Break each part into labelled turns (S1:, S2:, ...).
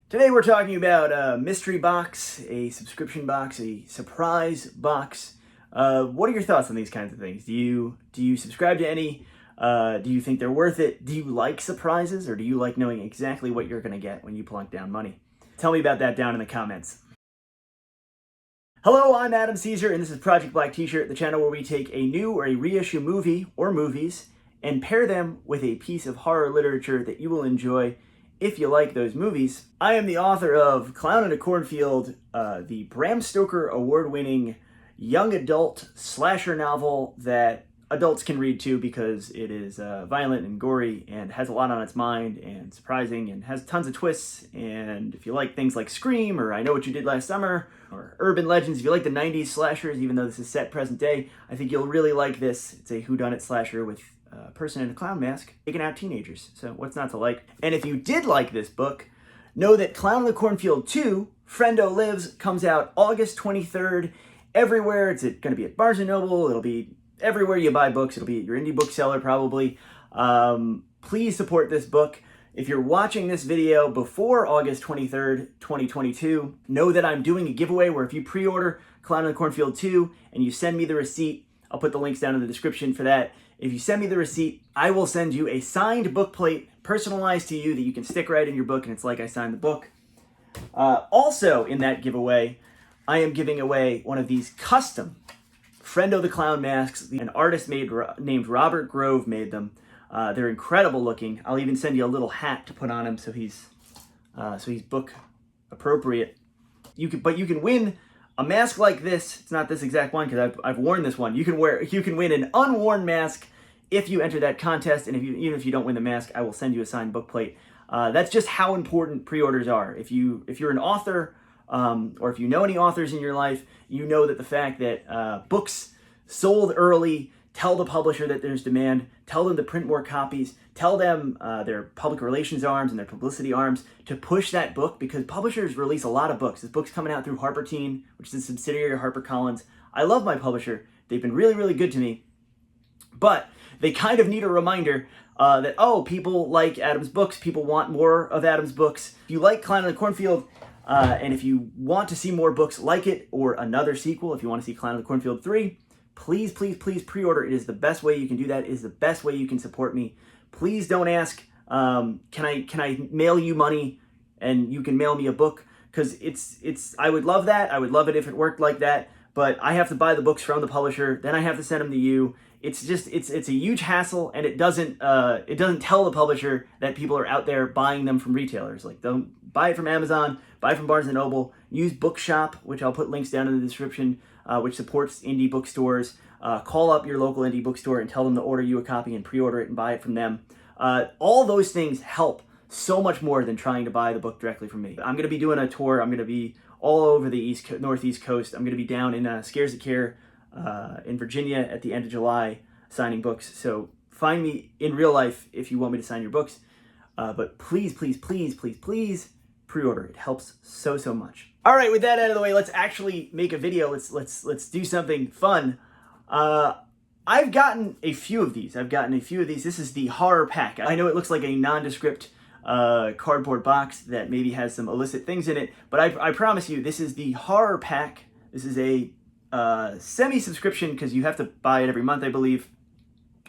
S1: Today we're talking about a mystery box, a subscription box, a surprise box. What are your thoughts on these kinds of things? Do you subscribe to any? Do you think they're worth it? Do you like surprises, or do you like knowing exactly what you're going to get when you plunk down money? Tell me about that down in the comments. Hello, I'm Adam Caesar, and this is Project Black T-shirt, the channel where we take a new or a reissue movie or movies and pair them with a piece of horror literature that you will enjoy if you like those movies. I am the author of Clown in a Cornfield, the Bram Stoker award-winning young adult slasher novel that adults can read too, because it is violent and gory and has a lot on its mind and surprising and has tons of twists. And if you like things like Scream or I Know What You Did Last Summer or urban legends, if you like the 90s slashers, even though this is set present day, I think you'll really like this. It's a whodunit slasher with a person in a clown mask taking out teenagers, so what's not to like? And if you did like this book, know that Clown in the Cornfield 2, Friendo Lives, comes out August 23rd everywhere. It's going to be at Barnes & Noble, it'll be everywhere you buy books, it'll be at your indie bookseller probably. Please support this book. If you're watching this video before August 23rd, 2022, know that I'm doing a giveaway where if you pre-order Clown in the Cornfield 2 and you send me the receipt, I'll put the links down in the description for that. If you send me the receipt, I will send you a signed book plate, personalized to you, that you can stick right in your book, and it's like I signed the book. Also in that giveaway, I am giving away one of these custom Friendo the Clown masks. An artist named Robert Grove made them. They're incredible looking. I'll even send you a little hat to put on him so he's book appropriate. You can win a mask like this. It's not this exact one because I've worn this one. You can win an unworn mask if you enter that contest, and even if you don't win the mask, I will send you a signed book plate. That's just how important pre-orders are. If you're an author, or if you know any authors in your life, you know that the fact that books sold early tell the publisher that there's demand, tell them to print more copies, tell them their public relations arms and their publicity arms to push that book, because publishers release a lot of books. This book's coming out through Harper Teen, which is a subsidiary of HarperCollins. I love my publisher. They've been really, really good to me. But they kind of need a reminder that, oh, people like Adam's books. People want more of Adam's books. If you like Clown in the Cornfield, and if you want to see more books like it or another sequel, if you want to see Clown in the Cornfield 3, please, please, please pre-order. It is the best way you can do that. It is the best way you can support me. Please don't ask, can I mail you money and you can mail me a book? Because I would love that. I would love it if it worked like that. But I have to buy the books from the publisher, then I have to send them to you. It's a huge hassle, and it doesn't tell the publisher that people are out there buying them from retailers. Like, don't buy it from Amazon, buy it from Barnes & Noble, use Bookshop, which I'll put links down in the description, which supports indie bookstores. Call up your local indie bookstore and tell them to order you a copy and pre-order it and buy it from them. All those things help so much more than trying to buy the book directly from me. I'm going to be doing a tour. I'm going to be all over the Northeast Coast. I'm going to be down in Scares of Care in Virginia at the end of July signing books. So find me in real life if you want me to sign your books. But please, please, please, please, please pre-order. It helps so, so much. All right, with that out of the way, let's actually make a video. Let's do something fun. I've gotten a few of these. This is the horror pack. I know it looks like a nondescript cardboard box that maybe has some illicit things in it, but I promise you, this is the horror pack. This is a semi-subscription, because you have to buy it every month, I believe,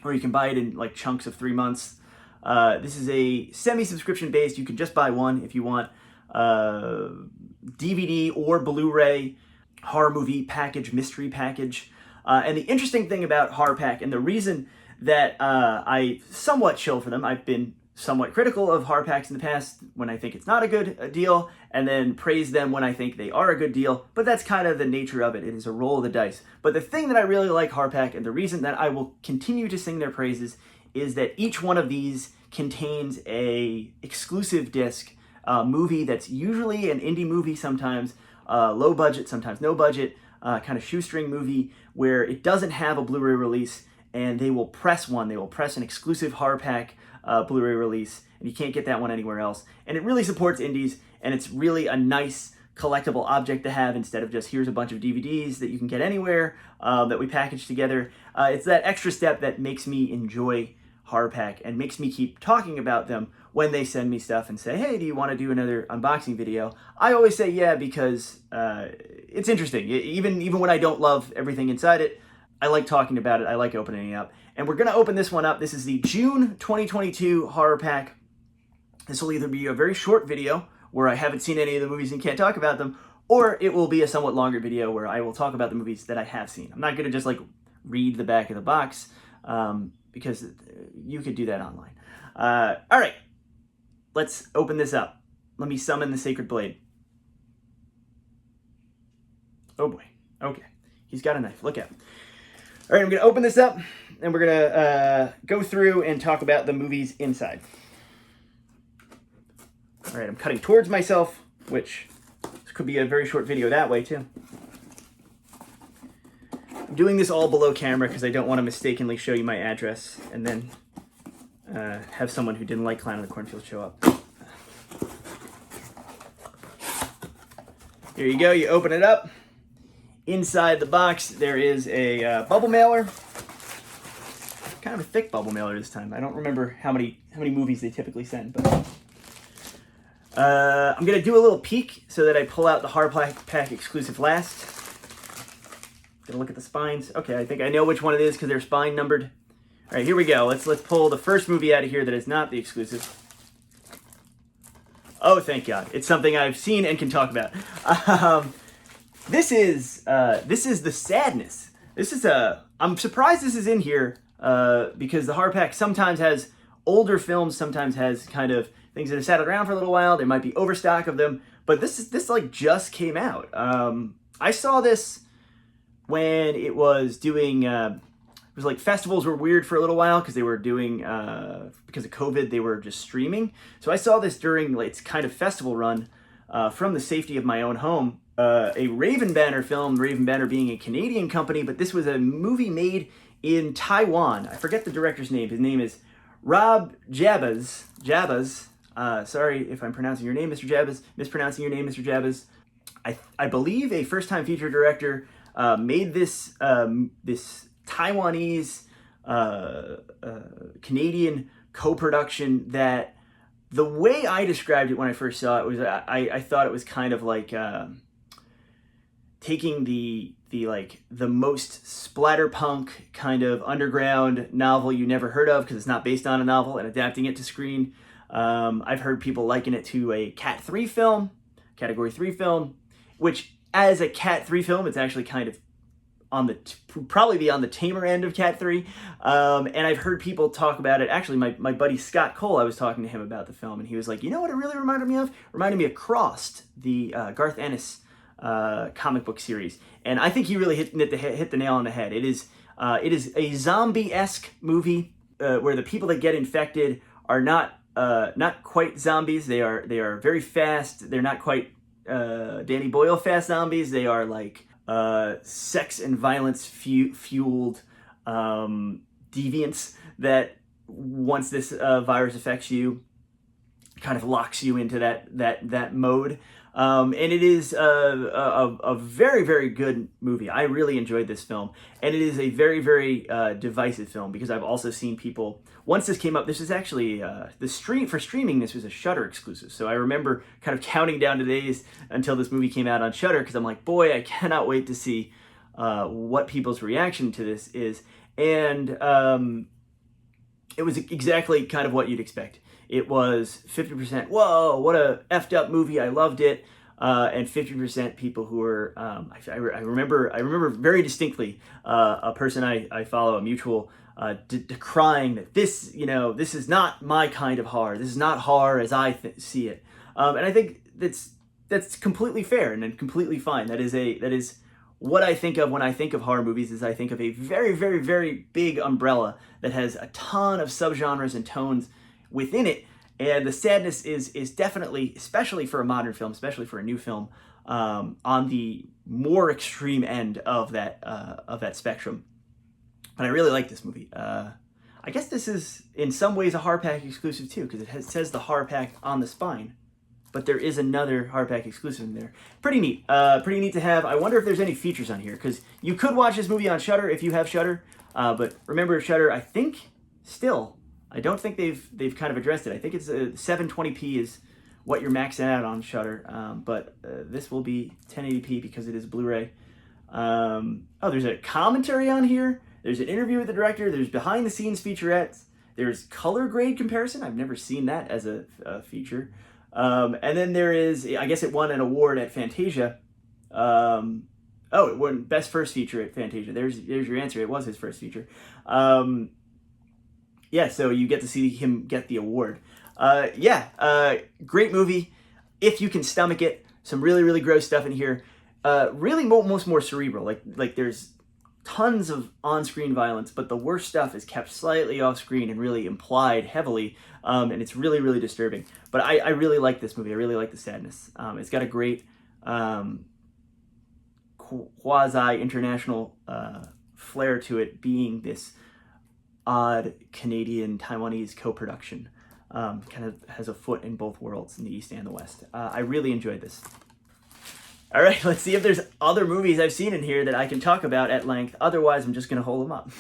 S1: or you can buy it in like chunks of 3 months. This is a semi-subscription based. You can just buy one if you want. DVD or Blu-ray horror movie package, mystery package. And the interesting thing about horror pack, and the reason that I somewhat chill for them, I've been somewhat critical of horror packs in the past when I think it's not a good deal, and then praise them when I think they are a good deal, but that's kind of the nature of it. It is a roll of the dice. But the thing that I really like horror pack, and the reason that I will continue to sing their praises, is that each one of these contains a exclusive disc movie that's usually an indie movie, sometimes low budget, sometimes no budget, kind of shoestring movie where it doesn't have a Blu-ray release, and they will press one. They will press an exclusive horror pack Blu-ray release, and you can't get that one anywhere else. And it really supports indies, and it's really a nice collectible object to have instead of just here's a bunch of DVDs that you can get anywhere that we package together. It's that extra step that makes me enjoy horror pack and makes me keep talking about them when they send me stuff and say, hey, do you want to do another unboxing video? I always say yeah, because it's interesting. Even when I don't love everything inside it, I like talking about it. I like opening it up. And we're going to open this one up. This is the June 2022 horror pack. This will either be a very short video where I haven't seen any of the movies and can't talk about them, or it will be a somewhat longer video where I will talk about the movies that I have seen. I'm not going to just like read the back of the box because you could do that online. All right. Let's open this up. Let me summon the Sacred Blade. Oh boy. Okay. He's got a knife. Look at him. All right, I'm going to open this up, and we're going to go through and talk about the movies inside. All right, I'm cutting towards myself, which could be a very short video that way, too. I'm doing this all below camera because I don't want to mistakenly show you my address and then have someone who didn't like Clown in the Cornfield show up. Here you go. You open it up. Inside the box, there is a bubble mailer. Kind of a thick bubble mailer this time. I don't remember how many movies they typically send, but I'm gonna do a little peek so that I pull out the horror pack exclusive last. Gonna look at the spines. Okay, I think I know which one it is because they're spine numbered. All right, here we go. Let's pull the first movie out of here that is not the exclusive. Oh, thank God! It's something I've seen and can talk about. This is The Sadness. This is I'm surprised this is in here because the horror pack sometimes has older films, sometimes has kind of things that have sat around for a little while. There might be overstock of them, but this like just came out. I saw this when it was doing. It was like festivals were weird for a little while because they were doing because of COVID they were just streaming. So I saw this during like, its kind of festival run from the safety of my own home. A Raven Banner film, Raven Banner being a Canadian company, but this was a movie made in Taiwan. I forget the director's name. His name is Rob Jabaz. Sorry if I'm pronouncing your name, Mr. Jabaz. Mispronouncing your name, Mr. Jabaz. I believe a first-time feature director made this this Taiwanese Canadian co-production that the way I described it when I first saw it was I thought it was kind of like taking the most splatterpunk kind of underground novel you never heard of because it's not based on a novel and adapting it to screen. I've heard people liken it to a Cat 3 film, Category 3 film, which as a Cat 3 film, it's actually kind of probably be on the tamer end of Cat 3. And I've heard people talk about it. Actually, my buddy Scott Cole, I was talking to him about the film, and he was like, you know what it really reminded me of? Reminded me of Crossed, the Garth Ennis comic book series. And I think he really hit the nail on the head. It is a zombie-esque movie where the people that get infected are not quite zombies. They are very fast. They're not quite Danny Boyle fast zombies. They are like sex and violence fueled deviants that once this virus affects you, kind of locks you into that mode. And it is a very, very good movie. I really enjoyed this film. And it is a very, very divisive film because I've also seen people, once this came up, this is actually, for streaming, this was a Shudder exclusive. So I remember kind of counting down the days until this movie came out on Shudder because I'm like, boy, I cannot wait to see what people's reaction to this is. And it was exactly kind of what you'd expect. It was 50%, whoa, what a effed up movie, I loved it, and 50% people who were, I remember very distinctly a person I follow, a mutual, decrying that this is not my kind of horror. This is not horror as I see it, and I think that's completely fair and completely fine. That is what I think of when I think of horror movies. Is I think of a very, very, very big umbrella that has a ton of subgenres and tones within it, and The Sadness is definitely, especially for a modern film, especially for a new film, on the more extreme end of that spectrum. But I really like this movie. I guess this is in some ways a horror pack exclusive too, because it says the horror pack on the spine, but there is another horror pack exclusive in there. Pretty neat. Pretty neat to have. I wonder if there's any features on here, because you could watch this movie on Shudder if you have Shudder, but remember Shudder, I think, still I don't think they've kind of addressed it. I think it's 720p is what you're maxing out on Shudder, but this will be 1080p because it is Blu-ray. Oh, there's a commentary on here. There's an interview with the director. There's behind-the-scenes featurettes. There's color grade comparison. I've never seen that as a feature. And then there is, I guess it won an award at Fantasia. Oh, it won Best First Feature at Fantasia. There's your answer. It was his first feature. Yeah, so you get to see him get the award. Great movie. If you can stomach it, some really, really gross stuff in here. Really almost more cerebral. Like there's tons of on-screen violence, but the worst stuff is kept slightly off-screen and really implied heavily, and it's really, really disturbing. But I really like this movie. I really like the sadness. It's got a great quasi-international flair to it, being this odd Canadian-Taiwanese co-production. Kind of has a foot in both worlds, in the East and the West. I really enjoyed this. All right, let's see if there's other movies I've seen in here that I can talk about at length. Otherwise, I'm just going to hold them up.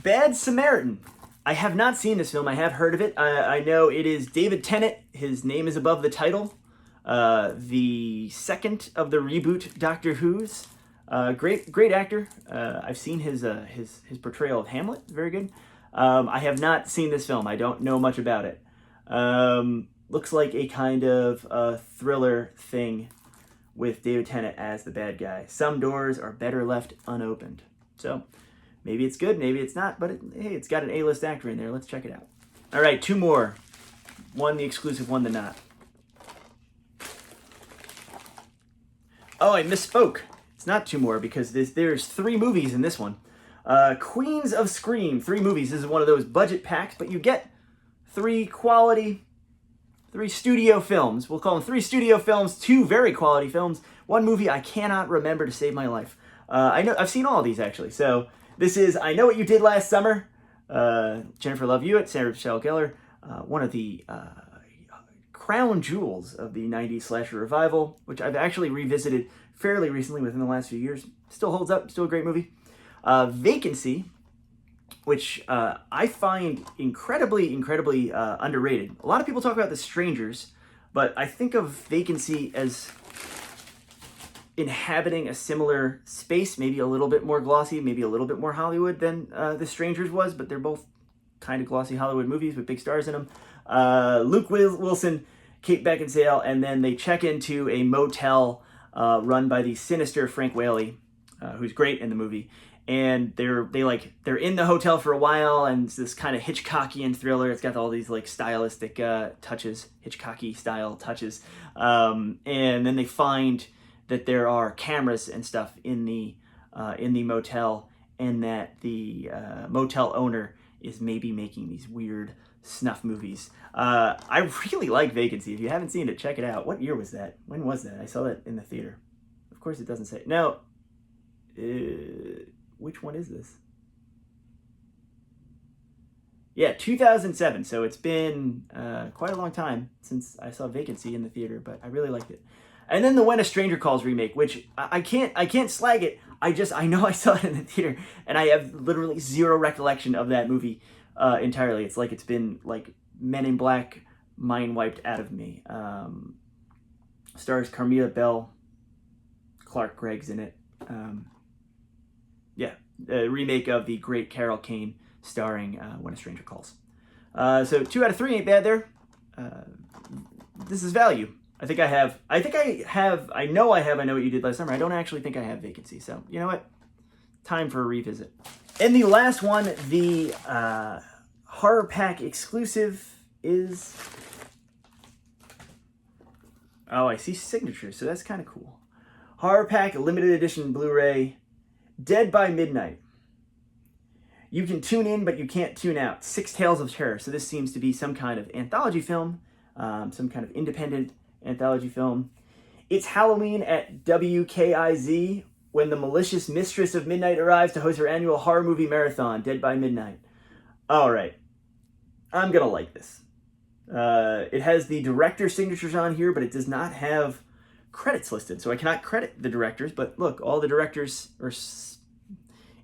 S1: Bad Samaritan. I have not seen this film. I have heard of it. I know it is David Tennant. His name is above the title. The second of the reboot Doctor Who's. Great actor. I've seen his portrayal of Hamlet. Very good. I have not seen this film. I don't know much about it. Looks like a kind of thriller thing with David Tennant as the bad guy. Some doors are better left unopened. So maybe it's good, maybe it's not, but hey, it's got an A-list actor in there. Let's check it out. All right, two more. One the exclusive, one the not. Oh, I misspoke. It's not two more because there's three movies in this one. Queens of Scream, 3 movies. This is one of those budget packs, but you get 3 studio films. We'll call them 3 studio films, 2 very quality films, 1 movie I cannot remember to save my life. I've seen all of these actually. So this is I Know What You Did Last Summer, Jennifer Love Hewitt, Sarah Michelle Gellar, one of the crown jewels of the 90s slasher revival, which I've actually revisited fairly recently within the last few years. Still holds up, still a great movie. Vacancy, which I find incredibly underrated. A lot of people talk about The Strangers, but I think of Vacancy as inhabiting a similar space, maybe a little bit more glossy, maybe a little bit more Hollywood than The Strangers was, but they're both kind of glossy Hollywood movies with big stars in them. Luke Wilson, Kate Beckinsale, and then they check into a motel run by the sinister Frank Whaley, who's great in the movie. And they're in the hotel for a while, and it's this kind of Hitchcockian thriller. It's got all these like stylistic touches, Hitchcocky style touches. And then they find that there are cameras and stuff in the motel, and that the motel owner is maybe making these weird snuff movies. I really like Vacancy. If you haven't seen it, check it out. What year was that? When was that? I saw that in the theater. Of course, it doesn't say. No. Which one is this? Yeah, 2007. So it's been quite a long time since I saw Vacancy in the theater, but I really liked it. And then the When a Stranger Calls remake, which I can't slag it. I know I saw it in the theater, and I have literally zero recollection of that movie entirely. It's like it's been like Men in Black mind wiped out of me. Stars Carmilla Bell, Clark Gregg's in it. A remake of the great Carol Kane starring When a Stranger Calls. So 2 out of 3 ain't bad there. This is value. I know I Know What You Did Last Summer. I don't actually think I have Vacancy. So you know what? Time for a revisit. And the last one, the Horror Pack exclusive is... Oh, I see signatures, so that's kind of cool. Horror Pack limited edition Blu-ray, Dead by Midnight. You can tune in, but you can't tune out. 6 Tales of Terror. So this seems to be some kind of anthology film, some kind of independent anthology film. It's Halloween at WKIZ when the malicious mistress of midnight arrives to host her annual horror movie marathon, Dead by Midnight. All right. I'm going to like this. It has the director's signatures on here, but it does not have credits listed. So I cannot credit the directors, but look, all the directors are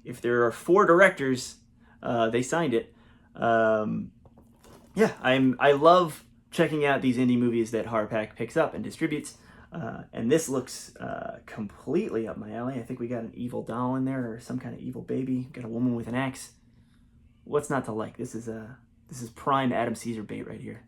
S1: if there are 4 directors, they signed it. Yeah, I love checking out these indie movies that Horrorpack picks up and distributes. And this looks completely up my alley. I think we got an evil doll in there, or some kind of evil baby. Got a woman with an axe. What's not to like? This is prime Adam Caesar bait right here.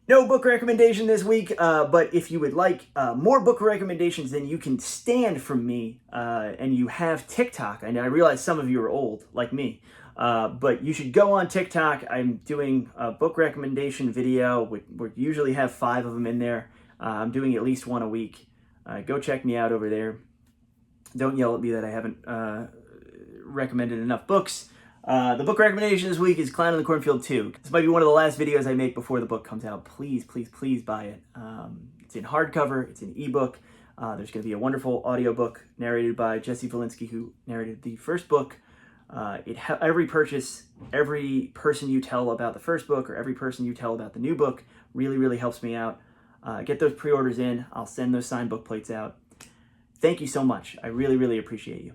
S1: No book recommendation this week, but if you would like more book recommendations than you can stand from me, and you have TikTok, and I realize some of you are old, like me, but you should go on TikTok. I'm doing a book recommendation video. We usually have 5 of them in there. I'm doing at least 1 a week. Go check me out over there. Don't yell at me that I haven't recommended enough books. The book recommendation this week is Clown in the Cornfield 2. This might be one of the last videos I make before the book comes out. Please, please, please buy it. It's in hardcover. It's an ebook. There's going to be a wonderful audiobook narrated by Jesse Valinsky, who narrated the first book. Every purchase, every person you tell about the first book, or every person you tell about the new book, really, really helps me out. Get those pre-orders in. I'll send those signed book plates out. Thank you so much. I really, really appreciate you.